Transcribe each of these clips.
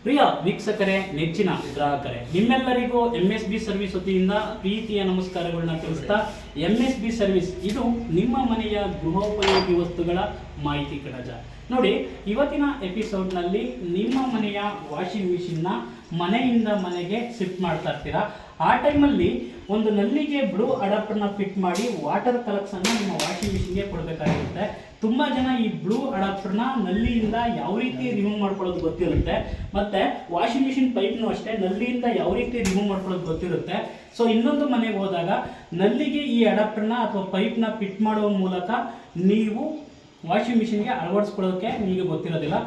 ಪ್ರಿಯ ವೀಕ್ಷಕರೇ, ನೆಚ್ಚಿನ ಗ್ರಾಹಕರೇ, ನಿಮ್ಮೆಲ್ಲರಿಗೂ MSB ಸರ್ವಿಸ್ ವತಿಯಿಂದ ಪ್ರೀತಿಯ ನಮಸ್ಕಾರಗಳನ್ನ ತಿಳಿಸ್ತಾ, MSB ಸರ್ವಿಸ್ ಇದು ನಿಮ್ಮ ಮನೆಯ ಗೃಹೋಪಯೋಗಿ ವಸ್ತುಗಳ ಮಾಹಿತಿ ಕಡಜ. ನೋಡಿ, ಇವತ್ತಿನ ಎಪಿಸೋಡ್ನಲ್ಲಿ ನಿಮ್ಮ ಮನೆಯ ವಾಷಿಂಗ್ ಮಿಷಿನ್ನ ಮನೆಯಿಂದ ಮನೆಗೆ ಶಿಫ್ಟ್ ಮಾಡ್ತಾ ಇರ್ತೀರಾ. ಆ ಟೈಮಲ್ಲಿ ಒಂದು ನಲ್ಲಿಗೆ ಬ್ಲೂ ಅಡಾಪ್ಟರ್ನ ಫಿಟ್ ಮಾಡಿ ವಾಟರ್ ಕಲೆಕ್ಷನ್ನ ನಿಮ್ಮ ವಾಷಿಂಗ್ ಮಿಷಿನ್ಗೆ ಕೊಡಬೇಕಾಗಿರುತ್ತೆ. ತುಂಬ ಜನ ಈ ಬ್ಲೂ ಅಡಾಪ್ಟರ್ನ ನಲ್ಲಿಯಿಂದ ಯಾವ ರೀತಿ ರಿಮೂವ್ ಮಾಡ್ಕೊಳ್ಳೋದು ಗೊತ್ತಿರುತ್ತೆ, ಮತ್ತು ವಾಷಿಂಗ್ ಮಿಷಿನ್ ಪೈಪ್ನು ಅಷ್ಟೇ ನಲ್ಲಿಯಿಂದ ಯಾವ ರೀತಿ ರಿಮೂವ್ ಮಾಡ್ಕೊಳ್ಳೋದು ಗೊತ್ತಿರುತ್ತೆ. ಸೊ ಇನ್ನೊಂದು ಮನೆಗೆ ಹೋದಾಗ ನಲ್ಲಿಗೆ ಈ ಅಡಾಪ್ಟರ್ನ ಅಥವಾ ಪೈಪ್ನ ಫಿಟ್ ಮಾಡುವ ಮೂಲಕ ನೀವು ವಾಷಿಂಗ್ ಮಿಷಿನ್ಗೆ ಅಳವಡಿಸ್ಕೊಳ್ಳೋದಕ್ಕೆ ನಿಮಗೆ ಗೊತ್ತಿರೋದಿಲ್ಲ.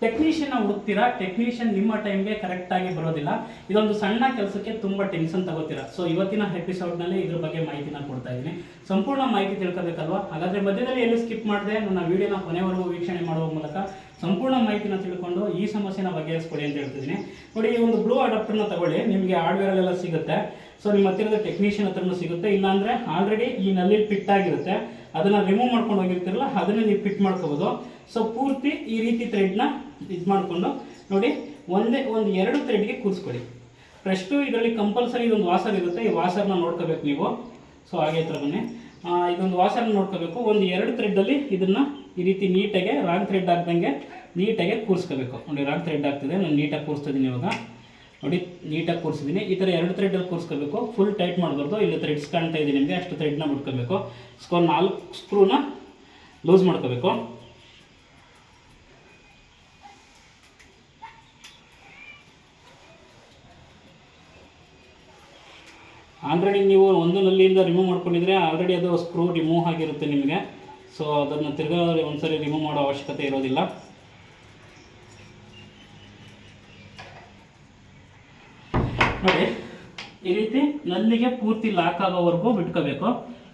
ಟೆಕ್ನಿಷಿಯನ್ನ ಹುಡುಕ್ತೀರಾ, ಟೆಕ್ನಿಷಿಯನ್ ನಿಮ್ಮ ಟೈಮ್ಗೆ ಕರೆಕ್ಟಾಗಿ ಬರೋದಿಲ್ಲ. ಇದೊಂದು ಸಣ್ಣ ಕೆಲಸಕ್ಕೆ ತುಂಬ ಟೆನ್ಷನ್ ತಗೋತೀರಾ. ಸೊ ಇವತ್ತಿನ ಎಪಿಸೋಡ್ನಲ್ಲಿ ಇದ್ರ ಬಗ್ಗೆ ಮಾಹಿತಿನ ಕೊಡ್ತಾ ಇದ್ದೀನಿ. ಸಂಪೂರ್ಣ ಮಾಹಿತಿ ತಿಳ್ಕೋಬೇಕಲ್ವಾ? ಹಾಗಾದರೆ ಮಧ್ಯದಲ್ಲಿ ಎಲ್ಲಿ ಸ್ಕಿಪ್ ಮಾಡಿದೆ ನನ್ನ ವಿಡಿಯೋನ ಕೊನೆವರೆಗೂ ವೀಕ್ಷಣೆ ಮಾಡುವ ಮೂಲಕ ಸಂಪೂರ್ಣ ಮಾಹಿತಿನ ತಿಳ್ಕೊಂಡು ಈ ಸಮಸ್ಯೆನ ಬಗೆಹರಿಸ್ಕೊಡಿ ಅಂತ ಹೇಳ್ತಿದ್ದೀನಿ. ನೋಡಿ, ಈ ಒಂದು ಬ್ಲೂ ಅಡಾಪ್ಟರ್ನ ತಗೊಳ್ಳಿ, ನಿಮಗೆ ಹಾರ್ಡ್ವೇರಲ್ಲೆಲ್ಲ ಸಿಗುತ್ತೆ. ಸೊ ನಿಮ್ಮ ಹತ್ತಿರದ ಟೆಕ್ನಿಷಿಯನ್ ಹತ್ರನೂ ಸಿಗುತ್ತೆ, ಇಲ್ಲಾಂದರೆ ಆಲ್ರೆಡಿ ಈ ನಲ್ಲಿ ಫಿಟ್ ಆಗಿರುತ್ತೆ, ಅದನ್ನು ರಿಮೂವ್ ಮಾಡ್ಕೊಂಡು ಹೋಗಿರ್ತಿರಲ್ಲ, ಅದನ್ನೇ ನೀವು ಫಿಟ್ ಮಾಡ್ಕೋಬೋದು. ಸೊ ಪೂರ್ತಿ ಈ ರೀತಿ ಥ್ರೆಡ್ನ ಇದು ಮಾಡಿಕೊಂಡು ನೋಡಿ, ಒಂದು 2 ಥ್ರೆಡ್ಗೆ ಕೂರಿಸ್ಕೊಳ್ಳಿ. ಫಸ್ಟು ಇದರಲ್ಲಿ ಕಂಪಲ್ಸರಿ ಇದೊಂದು ವಾಸರ್ ಇರುತ್ತೆ, ಈ ವಾಸರ್ನ ನೋಡ್ಕೋಬೇಕು ನೀವು. ಸೊ ಹಾಗೆ ಹತ್ರ ಬನ್ನಿ, ಇದೊಂದು ವಾಸರ್ನ ನೋಡ್ಕೋಬೇಕು. ಒಂದು 2 ಥ್ರೆಡ್ಡಲ್ಲಿ ಇದನ್ನು ಈ ರೀತಿ ನೀಟಾಗಿ ರಾಂಗ್ ಥ್ರೆಡ್ ಹಾಕ್ದಂಗೆ ನೀಟಾಗಿ ಕೂರಿಸ್ಕೋಬೇಕು. ನೋಡಿ, ರಾಂಗ್ ಥ್ರೆಡ್ ಆಗ್ತಿದೆ, ನಾನು ನೀಟಾಗಿ ಕೂರಿಸ್ತಿದ್ದೀನಿ. ಇವಾಗ ನೋಡಿ, ನೀಟಾಗಿ ಕೂರಿಸಿದ್ದೀನಿ. ಈ ಥರ 2 ಥ್ರೆಡ್ಡಲ್ಲಿ ಕೂರಿಸ್ಕೋಬೇಕು. ಫುಲ್ ಟೈಟ್ ಮಾಡಬಾರ್ದು, ಇಲ್ಲಿ ಥ್ರೆಡ್ಸ್ ಕಾಣ್ತಾ ಇದೆ ನಿಮಗೆ, ಅಷ್ಟು ಥ್ರೆಡ್ನ ಬಿಟ್ಕೋಬೇಕು. 4 ಸ್ಕ್ರೂನ ಲೂಸ್ ಮಾಡ್ಕೋಬೇಕು. ಆಲ್ರೆಡಿ ನೀವು ಒಂದು ನಲ್ಲಿಯಿಂದ ರಿಮೂವ್ ಮಾಡ್ಕೊಂಡಿದ್ರೆ ಆಲ್ರೆಡಿ ಅದು ಸ್ಕ್ರೂ ರಿಮೂವ್ ಆಗಿರುತ್ತೆ ನಿಮಗೆ. ಸೊ ಅದನ್ನು ತಿರ್ಗಾ ಒಂದ್ಸರಿ ರಿಮೂವ್ ಮಾಡೋ ಅವಶ್ಯಕತೆ ಇರೋದಿಲ್ಲ. ನೋಡಿ, ಈ ರೀತಿ ನಲ್ಲಿಗೆ ಪೂರ್ತಿ ಲಾಕ್ ಆಗೋವರೆಗೂ ಬಿಟ್ಕೋಬೇಕು.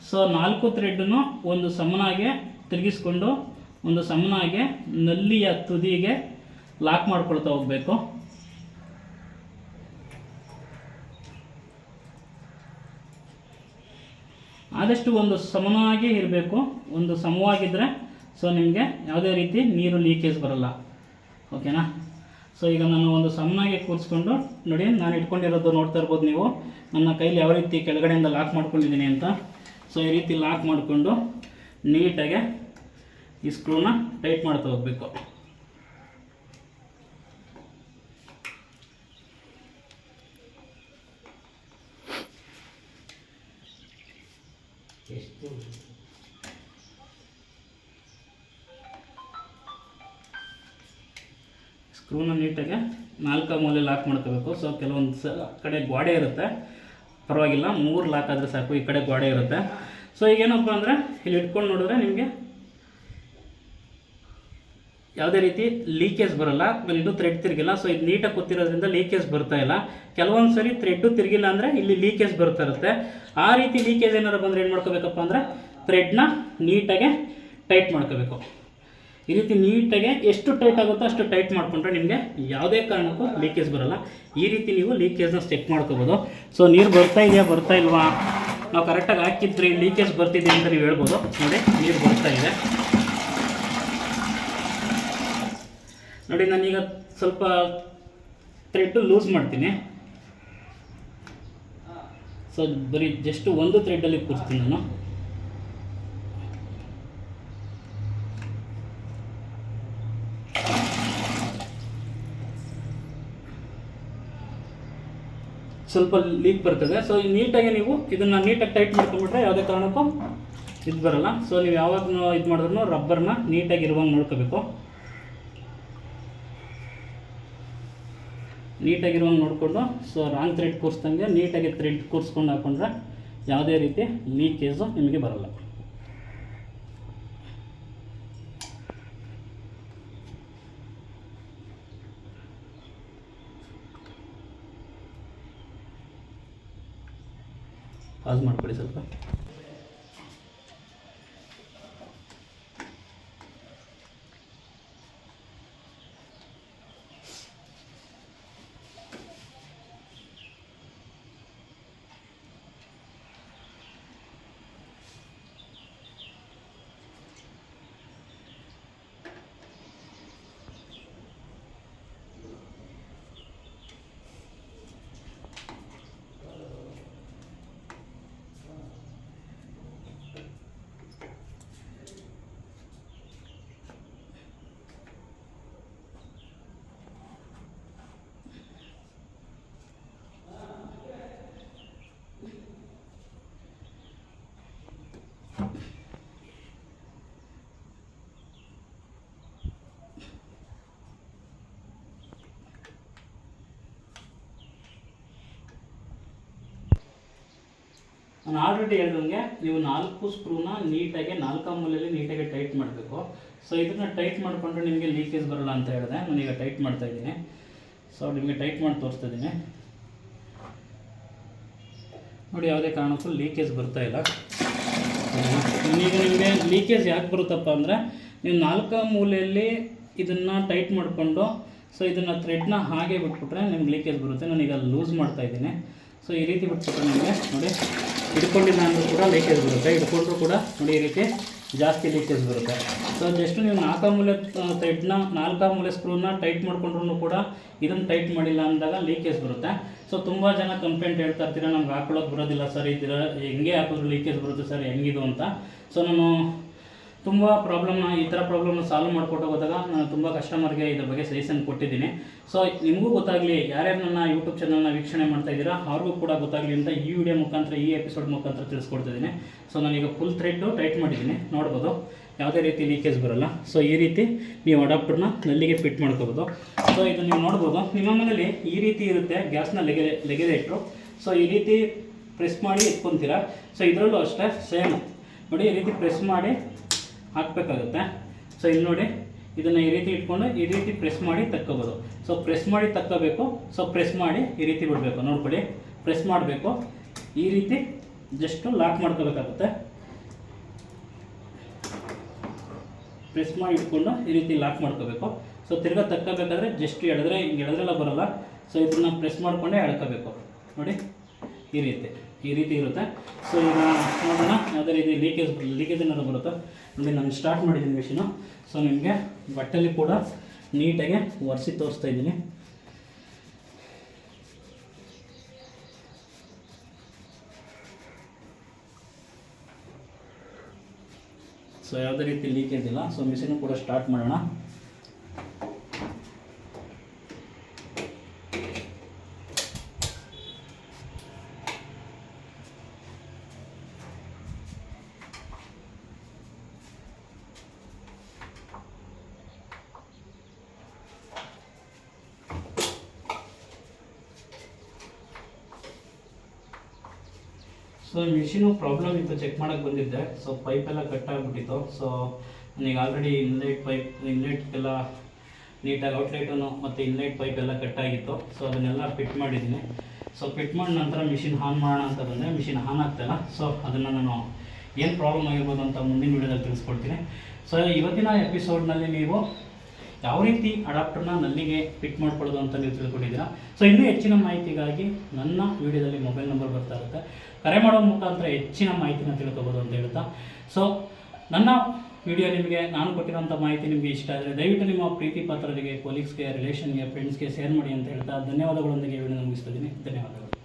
ಸೊ 4 ಥ್ರೆಡ್ನು ಒಂದು ಸಮನಾಗಿ ತಿರುಗಿಸ್ಕೊಂಡು ಒಂದು ಸಮನಾಗಿ ನಲ್ಲಿಯ ತುದಿಗೆ ಲಾಕ್ ಮಾಡ್ಕೊಳ್ತಾ ಹೋಗಬೇಕು. ಆದಷ್ಟು ಒಂದು ಸಮನಾಗಿ ಇರಬೇಕು, ಒಂದು ಸಮವಾಗಿದ್ದರೆ ಸೊ ನಿಮಗೆ ಯಾವುದೇ ರೀತಿ ನೀರು ಲೀಕೇಜ್ ಬರಲ್ಲ. ಓಕೆನಾ? ಸೊ ಈಗ ನಾನು ಒಂದು ಸಮನಾಗಿ ಕೂರಿಸ್ಕೊಂಡು ನೋಡಿ, ನಾನು ಇಟ್ಕೊಂಡಿರೋದು ನೋಡ್ತಾ ಇರ್ಬೋದು ನೀವು, ನನ್ನ ಕೈಲಿ ಯಾವ ರೀತಿ ಕೆಳಗಡೆಯಿಂದ ಲಾಕ್ ಮಾಡ್ಕೊಂಡಿದ್ದೀನಿ ಅಂತ. ಸೊ ಈ ರೀತಿ ಲಾಕ್ ಮಾಡಿಕೊಂಡು ನೀಟಾಗಿ ಈ ಸ್ಕ್ರೂನ ಟೈಟ್ ಮಾಡ್ತಾ ಹೋಗಬೇಕು. ಸ್ಕ್ರೂನ ನೀಟಾಗಿ 4 ಮೂಲೆ ಲಾಕ್ ಮಾಡ್ಕೋಬೇಕು. ಸೊ ಕೆಲವೊಂದು ಕಡೆ ಗೋಡೆ ಇರುತ್ತೆ, ಪರವಾಗಿಲ್ಲ, 3 ಲಾಕ್ ಆದರೆ ಸಾಕು. ಈ ಕಡೆ ಗೋಡೆ ಇರುತ್ತೆ. ಸೊ ಈಗೇನಪ್ಪ ಅಂದರೆ ಇಲ್ಲಿ ಇಟ್ಕೊಂಡು ನೋಡಿದ್ರೆ ನಿಮಗೆ ಯಾವುದೇ ರೀತಿ ಲೀಕೇಜ್ ಬರೋಲ್ಲ. ಇದು ಥ್ರೆಡ್ ತಿರುಗಿಲ್ಲ. ಸೊ ಇದು ನೀಟಾಗಿ ಕೂತಿರೋದ್ರಿಂದ ಲೀಕೇಜ್ ಬರ್ತಾ ಇಲ್ಲ. ಕೆಲವೊಂದು ಸರಿ ಥ್ರೆಡ್ಡು ತಿರುಗಿಲ್ಲ ಅಂದರೆ ಇಲ್ಲಿ ಲೀಕೇಜ್ ಬರ್ತಾ ಇರುತ್ತೆ. ಆ ರೀತಿ ಲೀಕೇಜ್ ಏನಾರು ಬಂದರೆ ಏನು ಮಾಡ್ಕೋಬೇಕಪ್ಪ ಅಂದರೆ ಥ್ರೆಡ್ನ ನೀಟಾಗೆ ಟೈಟ್ ಮಾಡ್ಕೋಬೇಕು. ಈ ರೀತಿ ನೀಟಾಗೆ ಎಷ್ಟು ಟೈಟ್ ಆಗುತ್ತೋ ಅಷ್ಟು ಟೈಟ್ ಮಾಡಿಕೊಂಡ್ರೆ ನಿಮಗೆ ಯಾವುದೇ ಕಾರಣಕ್ಕೂ ಲೀಕೇಜ್ ಬರೋಲ್ಲ. ಈ ರೀತಿ ನೀವು ಲೀಕೇಜ್ನ ಚೆಕ್ ಮಾಡ್ಕೋಬೋದು. ಸೊ ನೀರು ಬರ್ತಾ ಇದೆಯಾ ಬರ್ತಾ ಇಲ್ವಾ, ನಾವು ಕರೆಕ್ಟಾಗಿ ಹಾಕಿದ್ರೆ ಲೀಕೇಜ್ ಬರ್ತಿದೆ ಅಂತ ನೀವು ಹೇಳ್ಬೋದು. ನೋಡಿ, ನೀರು ಬರ್ತಾ ಇದೆ. ನೋಡಿ, ನಾನೀಗ ಸ್ವಲ್ಪ ಥ್ರೆಡ್ಡು ಲೂಸ್ ಮಾಡ್ತೀನಿ. ಸೊ ಬರೀ ಜಸ್ಟ್ ಒಂದು ಥ್ರೆಡ್ಡಲ್ಲಿ ಕೂರಿಸ್ತೀನಿ ನಾನು. ಸ್ವಲ್ಪ ಲೀಕ್ ಬರ್ತದೆ. ಸೊ ನೀಟಾಗಿ ನೀವು ಇದನ್ನು ನೀಟಾಗಿ ಟೈಟ್ ಮಾಡ್ಕೊಂಡ್ಬಿಟ್ರೆ ಯಾವುದೇ ಕಾರಣಕ್ಕೂ ಇದು ಬರೋಲ್ಲ. ಸೊ ನೀವು ಯಾವಾಗ ಇದು ಮಾಡಿದ್ರೂ ರಬ್ಬರ್ನ ನೀಟಾಗಿ ಇರುವಂಗೆ ನೋಡ್ಕೋಬೇಕು. ನೀಟಾಗಿರುವಂಗೆ ನೋಡಿಕೊಂಡು ಸೊ ರಾಂಗ್ ಥ್ರೆಡ್ ಕೂರಿಸ್ದಂಗೆ ನೀಟಾಗಿ ಥ್ರೆಡ್ ಕೂರಿಸ್ಕೊಂಡು ಹಾಕೊಂಡ್ರೆ ಯಾವುದೇ ರೀತಿ ಲೀಕೇಜು ನಿಮಗೆ ಬರೋಲ್ಲ. ಪಾಸ್ ಮಾಡ್ಕೊಳ್ಳಿ ಸ್ವಲ್ಪ. ನಾನು ಆಲ್ರೆಡಿ ಹೇಳ್ದಂಗೆ ನೀವು 4 ಸ್ಕ್ರೂನ ನೀಟಾಗಿ 4 ಮೂಲೆಯಲ್ಲಿ ನೀಟಾಗಿ ಟೈಟ್ ಮಾಡಬೇಕು. ಸೊ ಇದನ್ನು ಟೈಟ್ ಮಾಡಿಕೊಂಡ್ರೆ ನಿಮಗೆ ಲೀಕೇಜ್ ಬರೋಲ್ಲ ಅಂತ ಹೇಳಿದೆ. ನಾನೀಗ ಟೈಟ್ ಮಾಡ್ತಾ ಇದ್ದೀನಿ. ಸೊ ನಿಮಗೆ ಟೈಟ್ ಮಾಡಿ ತೋರಿಸ್ತಾ ಇದ್ದೀನಿ ನೋಡಿ, ಯಾವುದೇ ಕಾರಣಕ್ಕೂ ಲೀಕೇಜ್ ಬರ್ತಾ ಇಲ್ಲ. ಈಗ ನಿಮಗೆ ಲೀಕೇಜ್ ಯಾಕೆ ಬರುತ್ತಪ್ಪ ಅಂದರೆ, ನೀವು 4 ಮೂಲೆಯಲ್ಲಿ ಇದನ್ನು ಟೈಟ್ ಮಾಡಿಕೊಂಡು ಸೊ ಇದನ್ನು ಥ್ರೆಡ್ನ ಹಾಗೆ ಬಿಟ್ಬಿಟ್ರೆ ನಿಮ್ಗೆ ಲೀಕೇಜ್ ಬರುತ್ತೆ. ನಾನೀಗ ಲೂಸ್ ಮಾಡ್ತಾ ಇದ್ದೀನಿ. ಸೊ ಈ ರೀತಿ ಬಿಟ್ಬಿಟ್ರೆ ನಿಮಗೆ ನೋಡಿ, ಹಿಡ್ಕೊಂಡಿಲ್ಲ ಅಂದರೂ ಕೂಡ ಲೀಕೇಜ್ ಬರುತ್ತೆ, ಹಿಡ್ಕೊಂಡ್ರೂ ಕೂಡ ನೋಡಿ ಈ ರೀತಿ ಜಾಸ್ತಿ ಲೀಕೇಜ್ ಬರುತ್ತೆ. ಸೊ ಜಸ್ಟ್ ನೀವು 4 ಮೂಲೆ ಥ್ರೆಡ್ನ 4 ಮೂಲೆ ಸ್ಕ್ರೂನ ಟೈಟ್ ಮಾಡ್ಕೊಂಡ್ರೂ ಕೂಡ ಇದನ್ನು ಟೈಟ್ ಮಾಡಿಲ್ಲ ಅಂದಾಗ ಲೀಕೇಜ್ ಬರುತ್ತೆ. ಸೊ ತುಂಬ ಜನ ಕಂಪ್ಲೇಂಟ್ ಹೇಳ್ತಾ ಇರ್ತೀರ, ನಮ್ಗೆ ಹಾಕೊಳ್ಳೋಕೆ ಬರೋದಿಲ್ಲ ಸರ್, ಇದರ ಹೆಂಗೆ ಹಾಕಿದ್ರು ಲೀಕೇಜ್ ಬರುತ್ತೆ ಸರ್, ಹೆಂಗಿದು ಅಂತ. ಸೊ ನಾನು ತುಂಬ ಈ ಥರ ಪ್ರಾಬ್ಲಮ್ನ ಸಾಲ್ವ್ ಮಾಡಿಕೊಟ್ಟು ಹೋದಾಗ ನಾನು ತುಂಬ ಕಸ್ಟಮರ್ಗೆ ಇದ್ರ ಬಗ್ಗೆ ಸಜೆಷನ್ ಕೊಟ್ಟಿದ್ದೀನಿ. ಸೊ ನಿಮಗೂ ಗೊತ್ತಾಗಲಿ, ಯಾರ್ಯಾರು ನನ್ನ ಯೂಟ್ಯೂಬ್ ಚಾನಲ್ನ ವೀಕ್ಷಣೆ ಮಾಡ್ತಾ ಇದ್ದೀರಾ ಅವ್ರಿಗೂ ಕೂಡ ಗೊತ್ತಾಗಲಿ ಅಂತ ಈ ವಿಡಿಯೋ ಮುಖಾಂತರ, ಈ ಎಪಿಸೋಡ್ ಮುಖಾಂತರ ತಿಳಿಸ್ಕೊಡ್ತಿದ್ದೀನಿ. ಸೊ ನಾನೀಗ ಫುಲ್ ಥ್ರೆಡ್ಡು ಟೈಟ್ ಮಾಡಿದ್ದೀನಿ, ನೋಡ್ಬೋದು ಯಾವುದೇ ರೀತಿ ಲೀಕೇಜ್ ಬರೋಲ್ಲ. ಸೊ ಈ ರೀತಿ ನೀವು ಅಡಾಪ್ಟರ್ನ ನಲ್ಲಿಗೆ ಫಿಟ್ ಮಾಡ್ಕೋಬೋದು. ಸೊ ಇದು ನೀವು ನೋಡ್ಬೋದು, ನಿಮ್ಮ ಮನೇಲಿ ಈ ರೀತಿ ಇರುತ್ತೆ ಗ್ಯಾಸ್ನ ಲೆಗೆರೇಟ್ರು. ಸೊ ಈ ರೀತಿ ಪ್ರೆಸ್ ಮಾಡಿ ಎತ್ಕೊತೀರಾ. ಸೊ ಇದರಲ್ಲೂ ಅಷ್ಟೇ ಸೇಮ್ ನೋಡಿ, ಈ ರೀತಿ ಪ್ರೆಸ್ ಮಾಡಿ ಹಾಕಬೇಕಾಗುತ್ತೆ. ಸೊ ಇಲ್ಲಿ ನೋಡಿ, ಇದನ್ನು ಈ ರೀತಿ ಇಟ್ಕೊಂಡು ಈ ರೀತಿ ಪ್ರೆಸ್ ಮಾಡಿ ತಕ್ಕೋಬೋದು. ಸೊ ಪ್ರೆಸ್ ಮಾಡಿ ತಕ್ಕೋಬೇಕು. ಸೊ ಪ್ರೆಸ್ ಮಾಡಿ ಈ ರೀತಿ ಬಿಡಬೇಕು, ನೋಡ್ಕೊಳ್ಳಿ, ಪ್ರೆಸ್ ಮಾಡಬೇಕು, ಈ ರೀತಿ ಜಸ್ಟು ಲಾಕ್ ಮಾಡ್ಕೋಬೇಕಾಗುತ್ತೆ. ಪ್ರೆಸ್ ಮಾಡಿ ಇಟ್ಕೊಂಡು ಈ ರೀತಿ ಲಾಕ್ ಮಾಡ್ಕೋಬೇಕು. ಸೊ ತಿರ್ಗಾ ತಕ್ಕೋಬೇಕಾದ್ರೆ ಜಸ್ಟ್ ಎಳೆದ್ರೆ ಹಿಂಗೆ ಎಳೆದ್ರೆಲ್ಲ ಬರೋಲ್ಲ. ಸೊ ಇದನ್ನು ಪ್ರೆಸ್ ಮಾಡಿಕೊಂಡೇ ಎಳ್ಕೋಬೇಕು ನೋಡಿ, ಈ ರೀತಿ ಇರುತ್ತೆ. ಸೊ ಈಗ ನೋಡೋಣ ಯಾವುದೇ ರೀತಿ ಲೀಕೇಜ್ ಏನಾದ್ರು ಬರುತ್ತಾ ನೋಡಿ. ನಾನು ಸ್ಟಾರ್ಟ್ ಮಾಡಿದ್ದೀನಿ ಮಿಷಿನು. ಸೊ ನಿಮಗೆ ಬಟ್ಟೆಲಿ ಕೂಡ ನೀಟಾಗಿ ಒರೆಸಿ ತೋರಿಸ್ತಾ ಇದ್ದೀನಿ. ಸೊ ಯಾವುದೇ ರೀತಿ ಲೀಕೇಜ್ ಇಲ್ಲ. ಸೊ ಮಿಷಿನು ಕೂಡ ಸ್ಟಾರ್ಟ್ ಮಾಡೋಣ. ಸೊ ಮಿಷಿನು ಪ್ರಾಬ್ಲಮ್ ಇತ್ತು, ಚೆಕ್ ಮಾಡೋಕ್ಕೆ ಬಂದಿದ್ದೆ. ಸೊ ಪೈಪೆಲ್ಲ ಕಟ್ಟಾಗ್ಬಿಟ್ಟಿತ್ತು. ಸೊ ನನಗೆ ಆಲ್ರೆಡಿ ಇನ್ಲೈಟ್ಗೆಲ್ಲ ನೀಟಾಗಿ ಔಟ್ಲೈಟು ಮತ್ತು ಇನ್ಲೈಟ್ ಪೈಪೆಲ್ಲ ಕಟ್ಟಾಗಿತ್ತು. ಸೊ ಅದನ್ನೆಲ್ಲ ಫಿಟ್ ಮಾಡಿದ್ದೀನಿ. ಸೊ ಫಿಟ್ ಮಾಡಿದ ನಂತರ ಮಿಷಿನ್ ಆನ್ ಮಾಡೋಣ ಅಂತ ಬಂದರೆ ಮಿಷಿನ್ ಆನ್ ಆಗ್ತಾಯಿಲ್ಲ. ಸೊ ಅದನ್ನು ನಾನು ಏನು ಪ್ರಾಬ್ಲಮ್ ಆಗಿರ್ಬೋದು ಅಂತ ಮುಂದಿನ ವೀಡಿಯೋದಲ್ಲಿ ತಿಳಿಸ್ಕೊಡ್ತೀನಿ. ಸೊ ಇವತ್ತಿನ ಎಪಿಸೋಡ್ನಲ್ಲಿ ನೀವು ಯಾವ ರೀತಿ ಅಡಾಪ್ಟರ್ನ ನಲ್ಲಿಗೆ ಫಿಟ್ ಮಾಡ್ಕೊಳ್ಳೋದು ಅಂತ ನೀವು ತಿಳ್ಕೊಂಡಿದ್ದೀರಾ. ಸೊ ಇನ್ನೂ ಹೆಚ್ಚಿನ ಮಾಹಿತಿಗಾಗಿ ನನ್ನ ವೀಡಿಯೋದಲ್ಲಿ ಮೊಬೈಲ್ ನಂಬರ್ ಬರ್ತಾ ಇರುತ್ತೆ, ಕರೆ ಮಾಡೋ ಮುಖಾಂತರ ಹೆಚ್ಚಿನ ಮಾಹಿತಿನ ತಿಳ್ಕೊಬೋದು ಅಂತ ಹೇಳ್ತಾ, ಸೊ ನನ್ನ ವಿಡಿಯೋ ನಿಮಗೆ ನಾನು ಕೊಟ್ಟಿರೋಂಥ ಮಾಹಿತಿ ನಿಮಗೆ ಇಷ್ಟ ಆದರೆ ದಯವಿಟ್ಟು ನಿಮ್ಮ ಪ್ರೀತಿ ಪಾತ್ರರಿಗೆ, ಕೊಲೀಗ್ಸ್ಗೆ, ರಿಲೇಷನ್ಗೆ, ಫ್ರೆಂಡ್ಸ್ಗೆ ಶೇರ್ ಮಾಡಿ ಅಂತ ಹೇಳ್ತಾ ಧನ್ಯವಾದಗಳೊಂದಿಗೆ ವಿಡಿಯೋ ಮುಗಿಸ್ತಿದ್ದೀನಿ. ಧನ್ಯವಾದಗಳು.